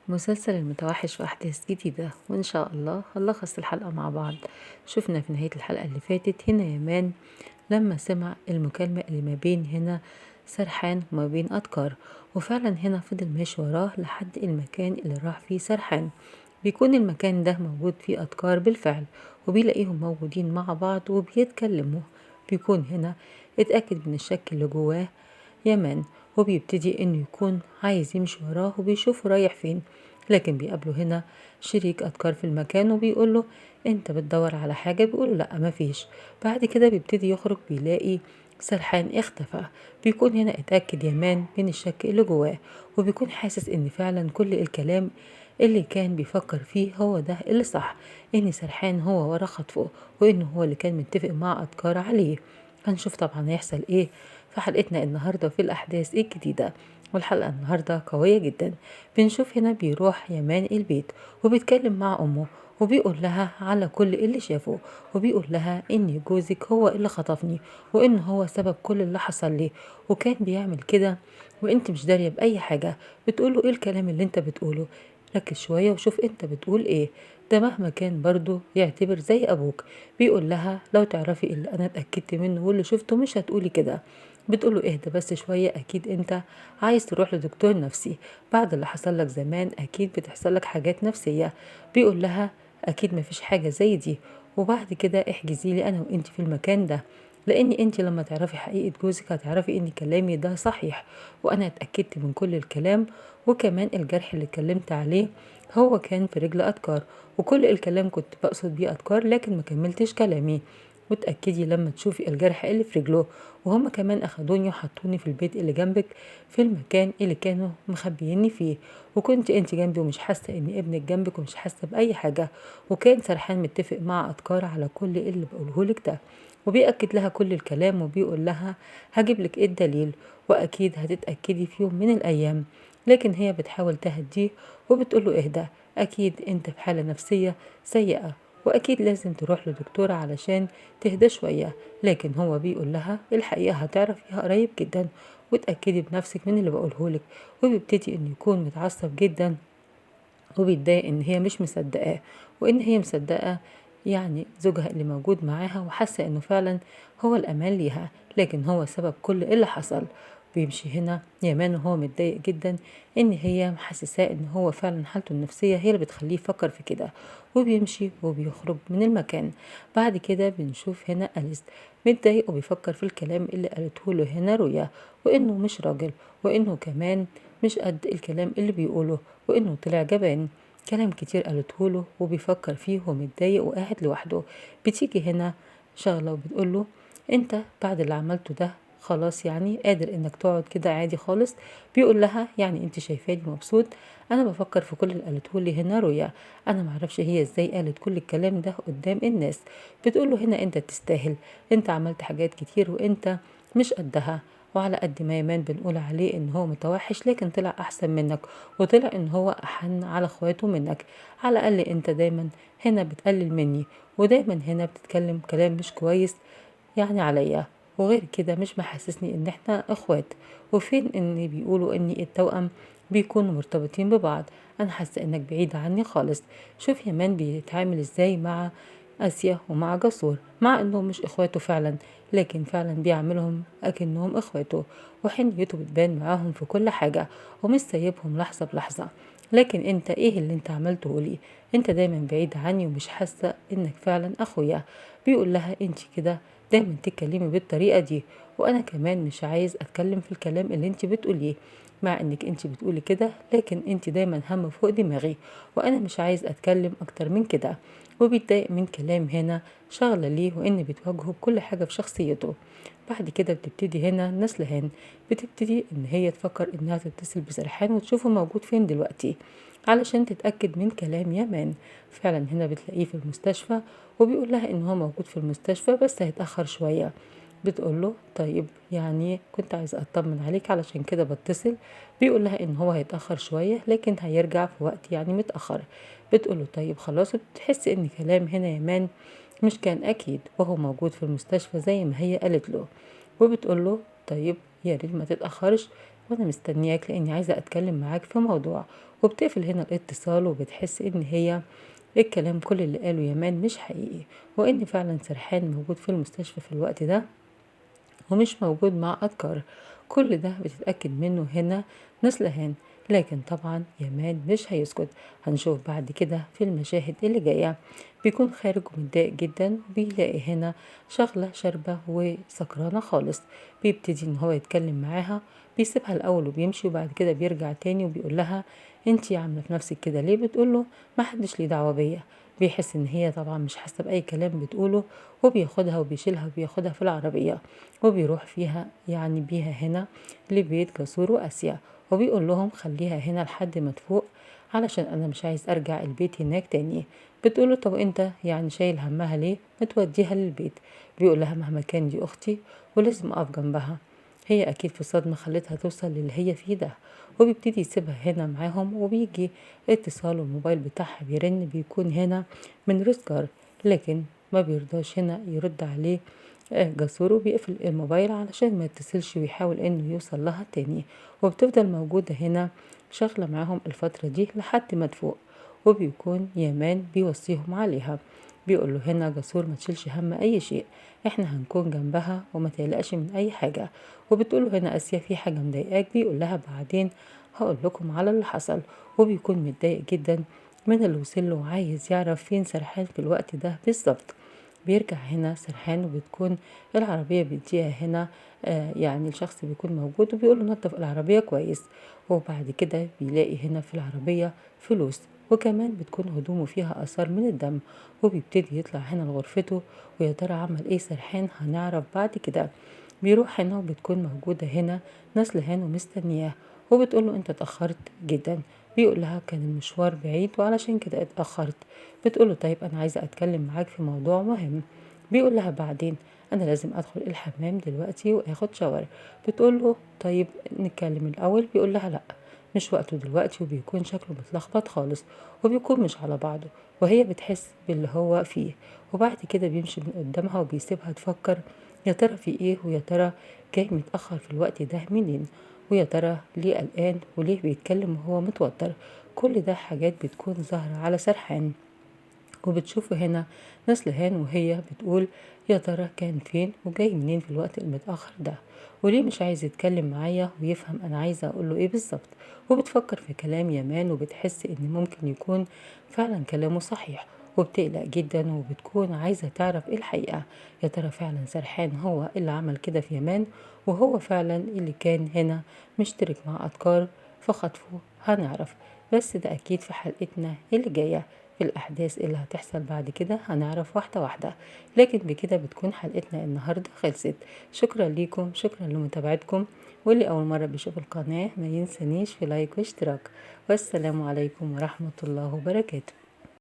مسلسل المتوحش في أحداث جديدة وإن شاء الله هنلخص الحلقة مع بعض. شفنا في نهاية الحلقة اللي فاتت هنا يامان لما سمع المكالمة اللي ما بين هنا سرحان وما بين أدكار، وفعلا هنا فضل ماشي وراه لحد المكان اللي راح فيه سرحان. بيكون المكان ده موجود فيه أدكار بالفعل، وبيلاقيهم موجودين مع بعض وبيتكلموا. بيكون هنا اتأكد من الشك اللي جواه يامان، وبيبتدي انه يكون عايز يمشي وراه وبيشوفه رايح فين. لكن بيقابله هنا شريك أذكار في المكان وبيقوله انت بتدور على حاجة، بيقوله لا مفيش. بعد كده بيبتدي يخرج بيلاقي سرحان اختفى. بيكون هنا اتأكد يامان من الشك اللي جواه، وبيكون حاسس ان فعلا كل الكلام اللي كان بيفكر فيه هو ده اللي صح، ان سرحان هو ورا خطفه، وانه هو اللي كان متفق مع أذكار عليه. هنشوف طبعا هيحصل ايه في حلقتنا النهاردة في الأحداث الجديدة. والحلقة النهاردة قوية جدا. بنشوف هنا بيروح يمان البيت وبيتكلم مع أمه، وبيقول لها على كل اللي شافه، وبيقول لها إن جوزك هو اللي خطفني، وإن هو سبب كل اللي حصل لي، وكان بيعمل كده وإنت مش دارية بأي حاجة. بتقوله إيه الكلام اللي إنت بتقوله؟ ركز شوية وشوف إنت بتقول إيه، ده مهما كان برضو يعتبر زي أبوك. بيقول لها لو تعرفي اللي أنا اتأكدت منه واللي شفته مش هتقولي كده. بتقوله اهدى بس شوية، أكيد أنت عايز تروح لدكتور نفسي بعد اللي حصل لك زمان، أكيد بتحصل لك حاجات نفسية. بيقول لها أكيد مفيش حاجة زي دي، وبعد كده احجزي لي أنا وأنت في المكان ده، لأن أنت لما تعرفي حقيقة جوزك هتعرفي إن كلامي ده صحيح، وأنا اتأكدت من كل الكلام. وكمان الجرح اللي اتكلمت عليه هو كان في رجل أذكار، وكل الكلام كنت بقصد بيه أذكار لكن ما كملتش كلامي. وتأكدي لما تشوفي الجرح اللي في رجله. وهم كمان أخدوني وحطوني في البيت اللي جنبك في المكان اللي كانوا مخبييني فيه، وكنت انت جنبي ومش حاسة ان ابنك جنبك ومش حاسة بأي حاجة. وكان سرحان متفق مع أذكار على كل اللي بقولهولك ده، وبيأكد لها كل الكلام وبيقول لها هجيبلك ايه الدليل، وأكيد هتتأكدي في يوم من الأيام. لكن هي بتحاول تهديه وبتقوله اهدى، أكيد انت في حالة نفسية سيئة، وأكيد لازم تروح لدكتورة علشان تهدى شوية. لكن هو بيقول لها الحقيقة هتعرفيها قريب جدا، وتأكدي بنفسك من اللي بقولهولك. وبيبتدي انه يكون متعصب جدا وبيتضايق ان هي مش مصدقاه، وان هي مصدقة يعني زوجها اللي موجود معاها، وحاسة انه فعلا هو الامان ليها، لكن هو سبب كل اللي حصل. بيمشي هنا يامان وهو متضايق جدا ان هي محسساه ان هو فعلا حالته النفسية هي اللي بتخليه يفكر في كده. وبيمشي وبيخرج من المكان. بعد كده بنشوف هنا أليس متضايق وبيفكر في الكلام اللي قالته له هنا رويا، وانه مش راجل، وانه كمان مش قد الكلام اللي بيقوله، وانه طلع جبان. كلام كتير قالته له وبيفكر فيه ومتضايق وقاعد لوحده. بتيجي هنا شغلة وبتقوله انت بعد اللي عملته ده خلاص يعني قادر انك تقعد كده عادي خالص. بيقول لها يعني انت شايفاني مبسوط؟ انا بفكر في كل اللي قالته لي هنا رويا. انا معرفش هي ازاي قالت كل الكلام ده قدام الناس. بتقوله هنا انت تستاهل، انت عملت حاجات كتير وانت مش قدها. وعلى قد ما يمان بنقول عليه ان هو متوحش لكن طلع احسن منك، وطلع ان هو احن على اخواته منك. على الاقل انت دايما هنا بتقلل مني، ودايما هنا بتتكلم كلام مش كويس يعني عليا، وغير كده مش محسسني ان احنا اخوات. وفين ان بيقولوا ان التوأم بيكونوا مرتبطين ببعض؟ انا حاسه انك بعيده عني خالص. شوف يمان بيتعامل ازاي مع آسيا ومع جسور، مع انهم مش اخواته فعلا، لكن فعلا بيعملهم اكنهم اخواته، وحنيته بتبان معاهم في كل حاجة، ومش سايبهم لحظة بلحظة. لكن انت ايه اللي انت عملته لي؟ انت دايما بعيد عني ومش حاسة انك فعلا اخويا. بيقول لها انت كده دايما تتكلمي بالطريقة دي، وانا كمان مش عايز اتكلم في الكلام اللي انت بتقوليه، مع انك انت بتقولي كده لكن انت دايما هم فوق دماغي، وانا مش عايز اتكلم اكتر من كده. وبيتضايق من كلام هنا شغلة ليه وان بتواجهه بكل حاجة في شخصيته. بعد كده بتبتدي هنا نسلهان بتبتدي ان هي تفكر انها تتصل بسرحان وتشوفه موجود فين دلوقتي علشان تتأكد من كلام يامان. فعلا هنا بتلاقيه في المستشفى، وبيقول لها ان هو موجود في المستشفى بس هيتأخر شوية. بتقول له طيب يعني كنت عايزة اطمن عليك علشان كده بتصل. بيقول لها ان هو هيتأخر شوية لكن هيرجع في وقت يعني متأخر. بتقول له طيب خلاص. بتحس ان كلام هنا يامان مش كان اكيد وهو موجود في المستشفى زي ما هي قالت له. وبتقول له طيب يا ريت ما تتأخرش، وأنا مستنياك لأني عايزة أتكلم معاك في موضوع. وبتقفل هنا الاتصال وبتحس إن هي الكلام كل اللي قاله يامان مش حقيقي، وإن فعلا سرحان موجود في المستشفى في الوقت ده ومش موجود مع أذكار. كل ده بتتأكد منه هنا نسلهان. لكن طبعا يامان مش هيسكت. هنشوف بعد كده في المشاهد اللي جاية بيكون خارج ومتضايق جدا، وبيلاقي هنا شغلة شاربة وسكرانة خالص. بيبتدي ان هو يتكلم معاها، بيسيبها الأول وبيمشي، وبعد كده بيرجع تاني وبيقول لها انتي عاملة في نفسك كده ليه؟ بتقوله محدش ليه دعوة بيا. بيحس ان هي طبعا مش حاسة بأي كلام بتقوله، وبياخدها وبيشيلها وبياخدها في العربية وبيروح فيها يعني بيها هنا لبيت جسور وآسيا، وبيقول لهم خليها هنا لحد ما تفوق علشان أنا مش عايز أرجع البيت هناك تاني. بتقوله طب أنت يعني شايل همها ليه؟ ما توديها للبيت. بيقول لها مهما كان دي أختي ولازم أقف جنبها. هي أكيد في صدمة خلتها توصل للي هي فيه ده. وبيبتدي يسيبها هنا معاهم، وبيجي اتصال الموبايل بتاعها بيرن، بيكون هنا من رزقار، لكن ما بيرضاش هنا يرد عليه جسور، وبيقفل الموبايل علشان ما يتصلش ويحاول انه يوصل لها تاني. وبتفضل موجودة هنا شغلة معاهم الفترة دي لحد ما تفوق، وبيكون يامان بيوصيهم عليها. بيقول له هنا جسور ما تشيلش هم اي شيء، احنا هنكون جنبها وما تقلقش من اي حاجة. وبتقول له هنا اسيا في حاجة مضايقاك؟ بيقول لها بعدين هقول لكم على اللي حصل. وبيكون متضايق جدا من اللي وصله وعايز يعرف فين سرحان في الوقت ده بالظبط. بيرجع هنا سرحان، وبتكون العربية بيديها هنا يعني الشخص بيكون موجود وبيقول له نظف العربية كويس. وبعد كده بيلاقي هنا في العربية فلوس، وكمان بتكون هدومه فيها آثار من الدم. وبيبتدي يطلع هنا لغرفته، ويا ترى عمل ايه سرحان؟ هنعرف بعد كده. بيروح هنا وبتكون موجودة هنا نسلهان ومستنياه، وبتقوله انت اتأخرت جدا. بيقول لها كان المشوار بعيد وعلشان كده اتأخرت. بتقوله طيب أنا عايزة أتكلم معاك في موضوع مهم. بيقول لها بعدين، أنا لازم أدخل الحمام دلوقتي وآخد شاور. بتقوله طيب نتكلم الأول. بيقول لها لأ، مش وقته دلوقتي، وبيكون شكله متلخبط خالص وبيكون مش على بعضه، وهي بتحس باللي هو فيه. وبعد كده بيمشي من قدامها وبيسيبها تفكر يا ترى في ايه، ويا ترى جاي متأخر في الوقت ده منين، ويا ترى ليه قلقان وليه بيتكلم وهو متوتر. كل ده حاجات بتكون ظاهرة على سرحان. وبتشوفه هنا نسلهان وهي بتقول يا ترى كان فين وجاي منين في الوقت المتأخر ده، وليه مش عايز يتكلم معايا ويفهم أنا عايزة أقوله إيه بالظبط. وبتفكر في كلام يامان، وبتحس إن ممكن يكون فعلا كلامه صحيح، وبتقلق جدا وبتكون عايزة تعرف إيه الحقيقة. يا ترى فعلا سرحان هو اللي عمل كده في يامان، وهو فعلا اللي كان هنا مشترك مع أذكار فخطفه؟ هنعرف، بس ده أكيد في حلقتنا اللي جاية. في الأحداث اللي هتحصل بعد كده هنعرف واحدة واحدة. لكن بكده بتكون حلقتنا النهاردة خلصت. شكرا ليكم، شكرا لمتابعتكم، واللي أول مرة بيشوف القناة ما ينسانيش في لايك واشتراك. والسلام عليكم ورحمة الله وبركاته.